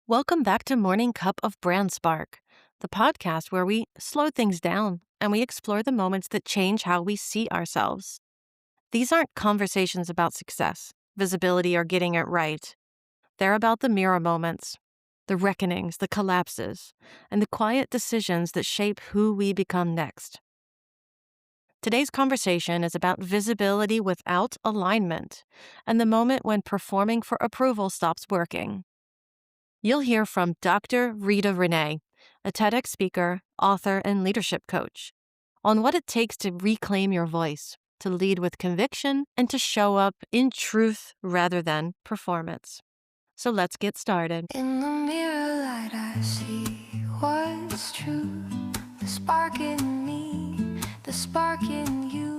Welcome back to Morning Cup of Brand Spark, the podcast where we slow things down and we explore the moments that change how we see ourselves. These aren't conversations about success, visibility, or getting it right. They're about the mirror moments, the reckonings, the collapses, and the quiet decisions that shape who we become next. Today's conversation is about visibility without alignment and the moment when performing for approval stops working. You'll hear from Dr. Rita Renee, a TEDx speaker, author, and leadership coach, on what it takes to reclaim your voice, to lead with conviction, and to show up in truth rather than performance. So let's get started. In the mirror light I see what's true. The spark in me, the spark in you.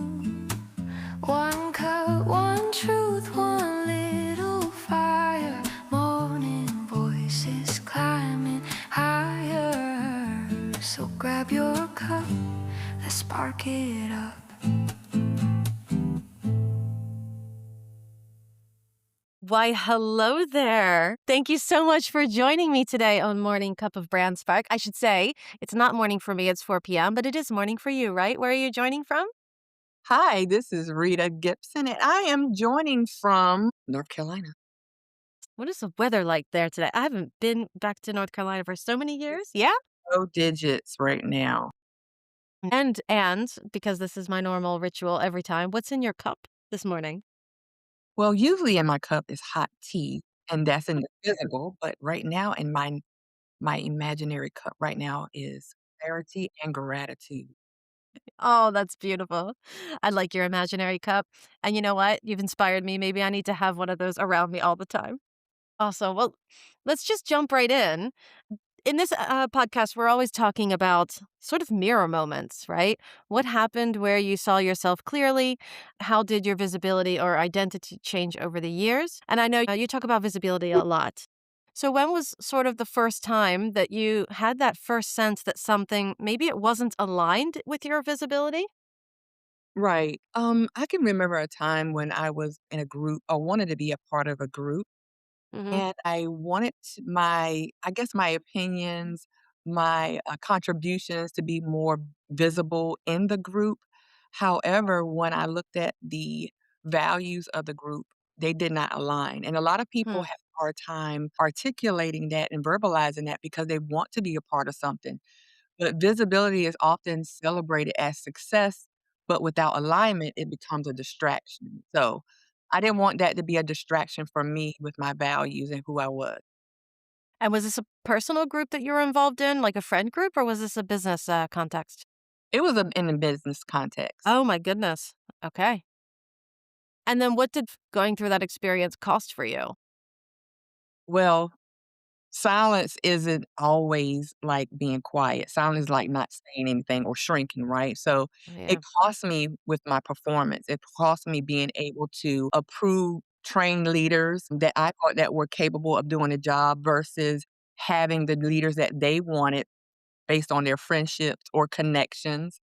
One cup, one truth, one little fire. Morning voices climbing higher. So grab your cup, let's spark it up. Why, hello there. Thank you so much for joining me today on Morning Cup of Brand Spark. I should say, it's not morning for me, it's 4 p.m., but it is morning for you, right? Where are you joining from? Hi, this is Rita Gibson, and I am joining from North Carolina. What is the weather like there today? I haven't been back to North Carolina for so many years. Yeah? Low digits right now. And because this is my normal ritual every time, what's in your cup this morning? Well, usually in my cup is hot tea, and that's in the physical, but right now in my imaginary cup right now is clarity and gratitude. Oh, that's beautiful. I like your imaginary cup. And you know what? You've inspired me. Maybe I need to have one of those around me all the time. Also, well, let's just jump right in. In this podcast, we're always talking about sort of mirror moments, right? What happened where you saw yourself clearly? How did your visibility or identity change over the years? And I know you talk about visibility a lot. So, when was sort of the first time that you had that first sense that something, maybe it wasn't aligned with your visibility? Right. I can remember a time when I was in a group or wanted to be a part of a group. Hmm. And I wanted I guess my opinions, my contributions to be more visible in the group. However, when I looked at the values of the group, they did not align. And a lot of people Hmm. have a hard time articulating that and verbalizing that because they want to be a part of something. But visibility is often celebrated as success, but without alignment, it becomes a distraction. So I didn't want that to be a distraction for me with my values and who I was. And was this a personal group that you were involved in, like a friend group, or was this a business context? It was in a business context. Oh my goodness. Okay. And then what did going through that experience cost for you? Well, silence isn't always like being quiet. Silence is like not saying anything or shrinking, right? So it Yeah. cost me with my performance. It cost me being able to approve trained leaders that I thought that were capable of doing the job versus having the leaders that they wanted based on their friendships or connections.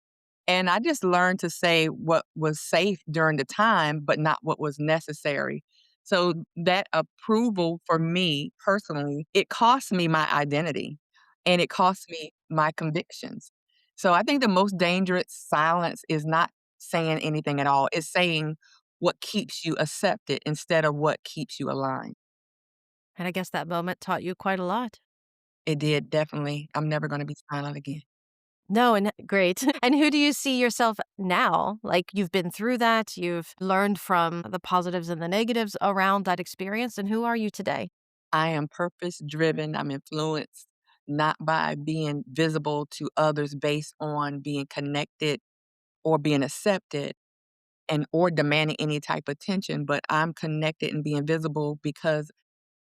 And I just learned to say what was safe during the time, but not what was necessary. So that approval for me personally, it cost me my identity and it cost me my convictions. So I think the most dangerous silence is not saying anything at all. It's saying what keeps you accepted instead of what keeps you aligned. And I guess that moment taught you quite a lot. It did definitely. I'm never going to be silent again. No, and great. And who do you see yourself now? Like you've been through that, you've learned from the positives and the negatives around that experience. And who are you today? I am purpose driven. I'm influenced not by being visible to others based on being connected or being accepted and or demanding any type of attention, but I'm connected and being visible because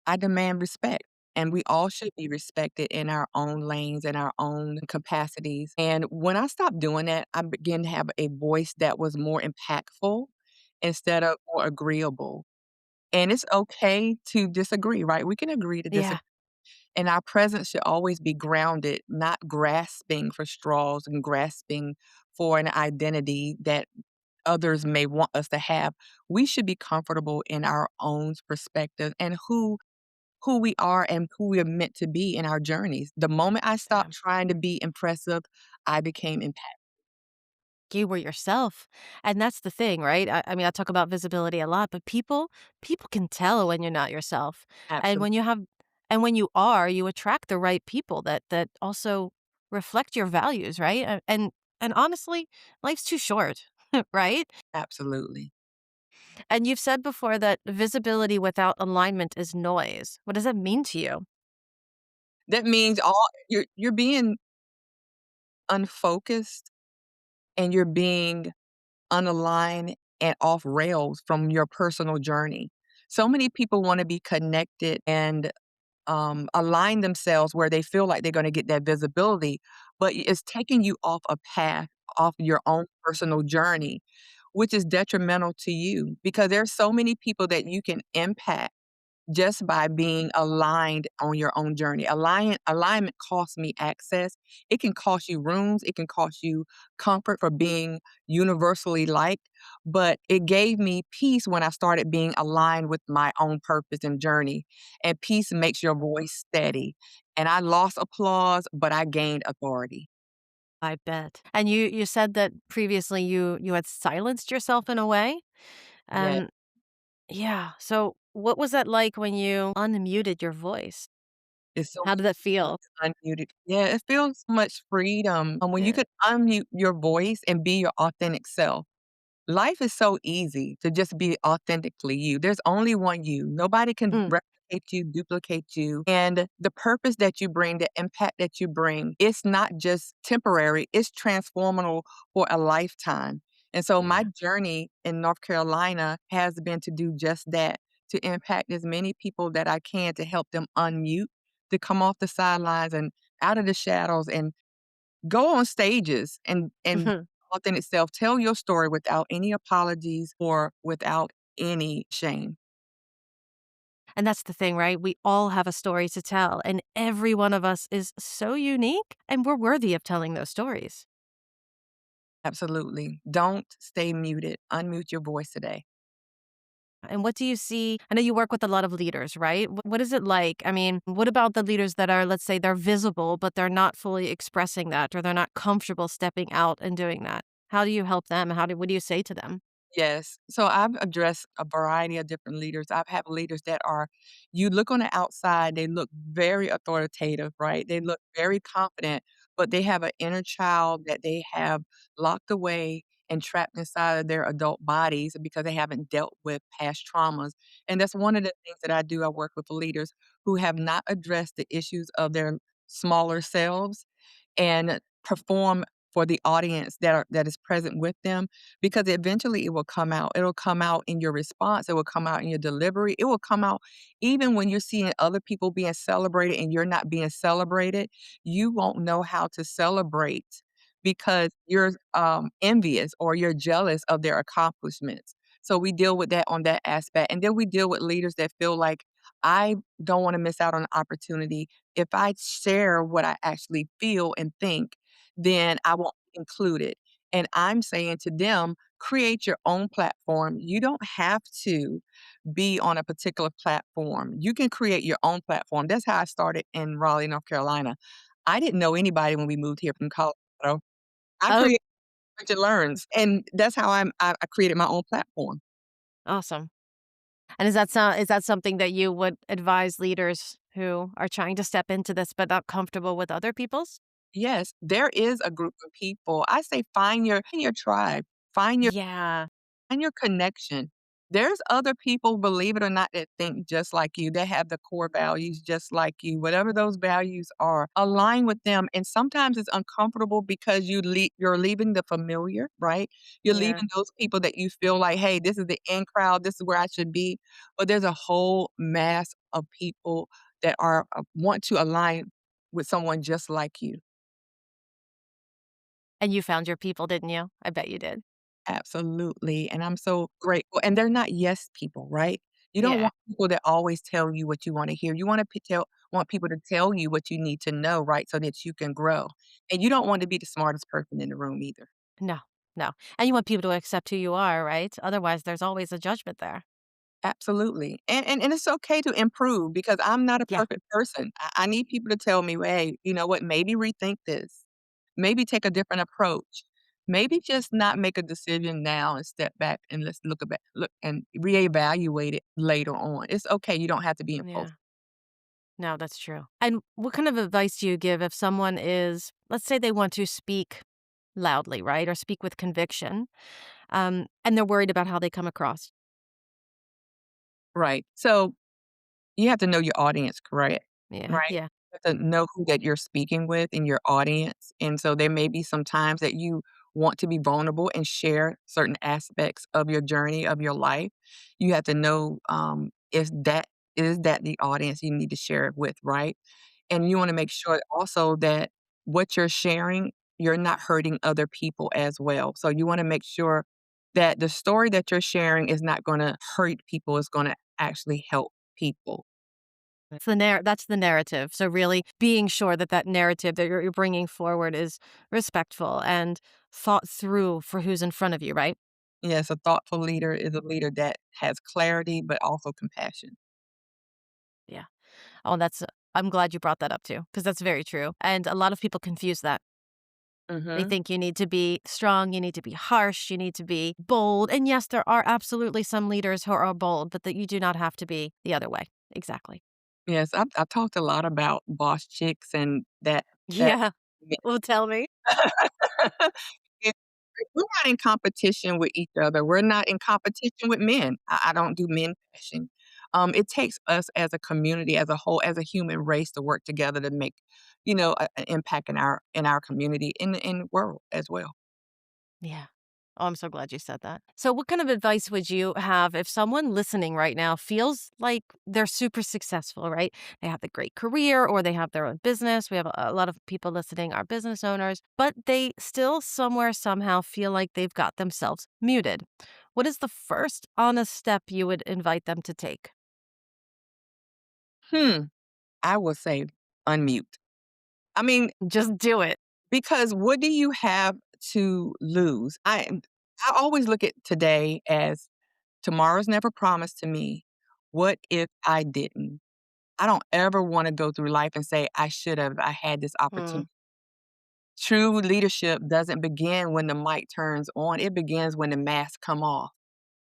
I demand respect. And we all should be respected in our own lanes and our own capacities. And when I stopped doing that, I began to have a voice that was more impactful instead of more agreeable. And it's okay to disagree, right? We can agree to disagree. Yeah. And our presence should always be grounded, not grasping for straws and grasping for an identity that others may want us to have. We should be comfortable in our own perspective and who who we are and who we are meant to be in our journeys. The moment I Yeah. stopped trying to be impressive, I became impactful. You were yourself. And that's the thing, right? I mean, I talk about visibility a lot, but people can tell when you're not yourself. And Absolutely. when you have and when you are, you attract the right people that also reflect your values, right? And honestly, life's too short, right? Absolutely. And you've said before that visibility without alignment is noise. What does that mean to you? That means all you're being unfocused and you're being unaligned and off rails from your personal journey. So many people want to be connected and align themselves where they feel like they're going to get that visibility, but it's taking you off a path, off your own personal journey, which is detrimental to you because there's so many people that you can impact just by being aligned on your own journey. Alignment costs me access. It can cost you rooms, it can cost you comfort for being universally liked, but it gave me peace when I started being aligned with my own purpose and journey. And peace makes your voice steady. And I lost applause, but I gained authority. I bet. And you said that previously you had silenced yourself in a way. Yeah, Um yeah. So what was that like when you unmuted your voice? it's so How did that feel? unmuted. Yeah, it feels much freedom when you Yeah. could unmute your voice and be your authentic self. Life is so easy to just be authentically you. There's only one you. Nobody can Mm, replicate you, duplicate you. And the purpose that you bring, the impact that you bring, it's not just temporary, it's transformational for a lifetime. And so my yeah. journey in North Carolina has been to do just that, to impact as many people that I can to help them unmute, to come off the sidelines and out of the shadows and go on stages and Mhm. authentic self, tell your story without any apologies or without any shame. And that's the thing, right? We all have a story to tell, and every one of us is so unique, and we're worthy of telling those stories. Absolutely. Don't stay muted. Unmute your voice today. And what do you see? I know you work with a lot of leaders, right? What is it like? I mean, what about the leaders that are, let's say, they're visible, but they're not fully expressing that, or they're not comfortable stepping out and doing that? How do you help them? What do you say to them? Yes. So I've addressed a variety of different leaders. I've had leaders that are, you look on the outside, they look very authoritative, right? They look very confident, but they have an inner child that they have locked away and trapped inside of their adult bodies because they haven't dealt with past traumas. And that's one of the things that I do. I work with leaders who have not addressed the issues of their smaller selves and perform for the audience that is present with them because eventually it will come out. It'll come out in your response, it will come out in your delivery, it will come out even when you're seeing other people being celebrated and you're not being celebrated, you won't know how to celebrate because you're envious or you're jealous of their accomplishments. So we deal with that on that aspect. And then we deal with leaders that feel like I don't want to miss out on an opportunity. If I share what I actually feel and think, then I won't be included. And I'm saying to them, create your own platform. You don't have to be on a particular platform. You can create your own platform. That's how I started in Raleigh, North Carolina. I didn't know anybody when we moved here from Colorado. I Oh, created Search and Learns, and that's how I created my own platform. awesome. And is that something that you would advise leaders who are trying to step into this but not comfortable with other people's? Yes, there is a group of people. I say find your tribe, find your Yeah. and your connection. There's other people, believe it or not, that think just like you. They have the core values just like you. Whatever those values are, align with them. And sometimes it's uncomfortable because you're leaving the familiar, right? You're Yeah. leaving those people that you feel like, hey, this is the in crowd. This is where I should be. But there's a whole mass of people that are want to align with someone just like you. And you found your people, didn't you? I bet you did. Absolutely, and I'm so grateful, and they're not yes people, right? You don't Yeah. want people that always tell you what you wanna hear. You wanna want people to tell you what you need to know, right, so that you can grow, and you don't want to be the smartest person in the room either. No, no. And you want people to accept who you are, right? Otherwise, there's always a judgment there. Absolutely. And it's okay to improve because I'm not a Yeah. perfect person. I need people to tell me, "Well, hey, you know what? Maybe rethink this. Maybe take a different approach. Maybe just not make a decision now and step back and let's look and reevaluate it later on. It's okay. You don't have to be Yeah. impulsive." No, that's true. And what kind of advice do you give if someone is, let's say they want to speak loudly, right? Or speak with conviction, and they're worried about how they come across? Right. So you have to know your audience, correct? Yeah. Right? Yeah. You have to know who that you're speaking with in your audience, and so there may be some times that you want to be vulnerable and share certain aspects of your journey, of your life. You have to know, is that the audience you need to share it with, right? And you wanna make sure also that what you're sharing, you're not hurting other people as well. So you wanna make sure that the story that you're sharing is not gonna hurt people, it's gonna actually help people. That's the narrative. So really being sure that that narrative that you're bringing forward is respectful and thought through for who's in front of you, right? Yes, a thoughtful leader is a leader that has clarity, but also compassion. Yeah. Oh, I'm glad you brought that up too, because that's very true. And a lot of people confuse that. They Mhm. think you need to be strong, you need to be harsh, you need to be bold. And yes, there are absolutely some leaders who are bold, but that you do not have to be the other way. Exactly. Yes, I've talked a lot about boss chicks and that Yeah. Well, tell me. It we're not in competition with each other. We're not in competition with men. I don't do men bashing. It takes us as a community, as a whole, as a human race to work together to make, an impact in our community, in the world as well. Yeah. Oh, I'm so glad you said that. So, what kind of advice would you have if someone listening right now feels like they're super successful, right? They have a great career or they have their own business. We have a lot of people listening are business owners, but they still somewhere, somehow feel like they've got themselves muted. What is the first honest step you would invite them to take? Hmm, I would say unmute. I mean, Just do it. because what do you have to lose? I always look at today as tomorrow's never promised to me. What if I didn't? I don't ever wanna go through life and say, "I should have. I had this Hmm. opportunity." True leadership doesn't begin when the mic turns on, it begins when the mask come off.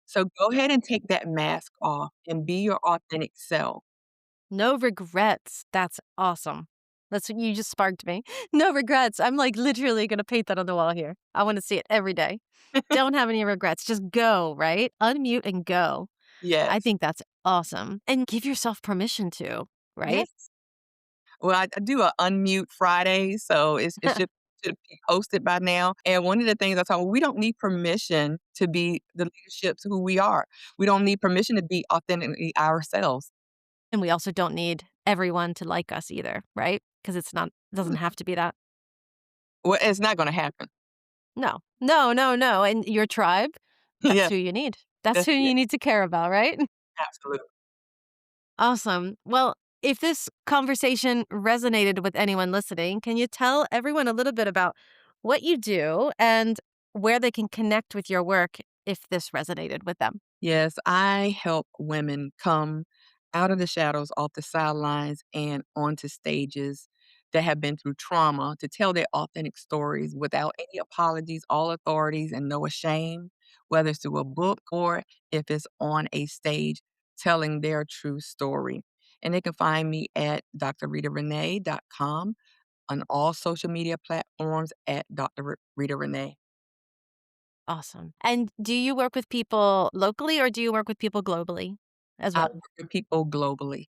So go ahead and take that mask off and be your authentic self. No regrets. That's awesome. That's what you just sparked me. No regrets. I'm like literally going to paint that on the wall here. I want to see it every day. Don't have any regrets. Just go, right? Unmute and go. I Yes. think that's awesome. And give yourself permission to, right? Yes. Well, I do a unmute Friday, so it should be posted by now, and one of the things I told we don't need permission to be the leaderships who we are. We don't need permission to be authentically ourselves. And we also don't need everyone to like us either, right? Because doesn't have to be that. Well, it's not gonna happen. No, no, no, no. And your tribe, that's Yes, who you need. That's that's who it. you need to care about, right? Absolutely. Awesome. Well, if this conversation resonated with anyone listening, can you tell everyone a little bit about what you do and where they can connect with your work if this resonated with them? Yes, I help women come out of the shadows, off the sidelines, and onto stages that have been through trauma to tell their authentic stories without any apologies, all authorities, and no shame, whether it's through a book or if it's on a stage telling their true story. And they can find me at drritarenee.com on all social media platforms at Dr. Rita Renee. Awesome. And do you work with people locally or do you work with people globally as I well? work with people globally.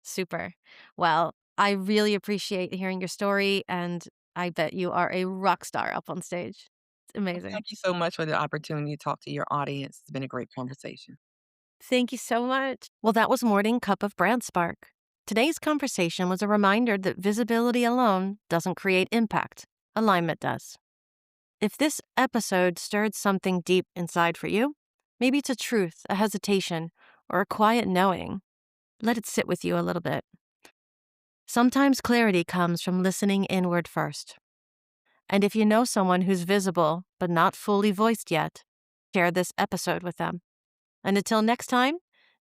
Super. Well, I really appreciate hearing your story and I bet you are a rock star up on stage. It's Well, amazing. thank you so much for the opportunity to talk to your audience. It's been a great conversation. Thank you so much. Well, that was Morning Cup of Brand Spark. Today's conversation was a reminder that visibility alone doesn't create impact, alignment does. If this episode stirred something deep inside for you, maybe it's a truth, a hesitation, or a quiet knowing, let it sit with you a little bit. Sometimes clarity comes from listening inward first. And if you know someone who's visible but not fully voiced yet, share this episode with them. And until next time,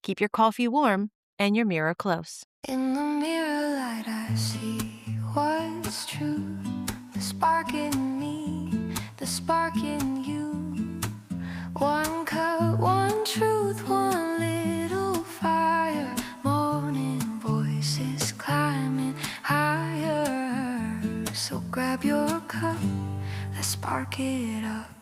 keep your coffee warm and your mirror close. In the mirror light I see what's true. The spark in me, the spark in you. One cup, one truth, one little fire. Morning voices climbing higher. So grab your cup, let's spark it up.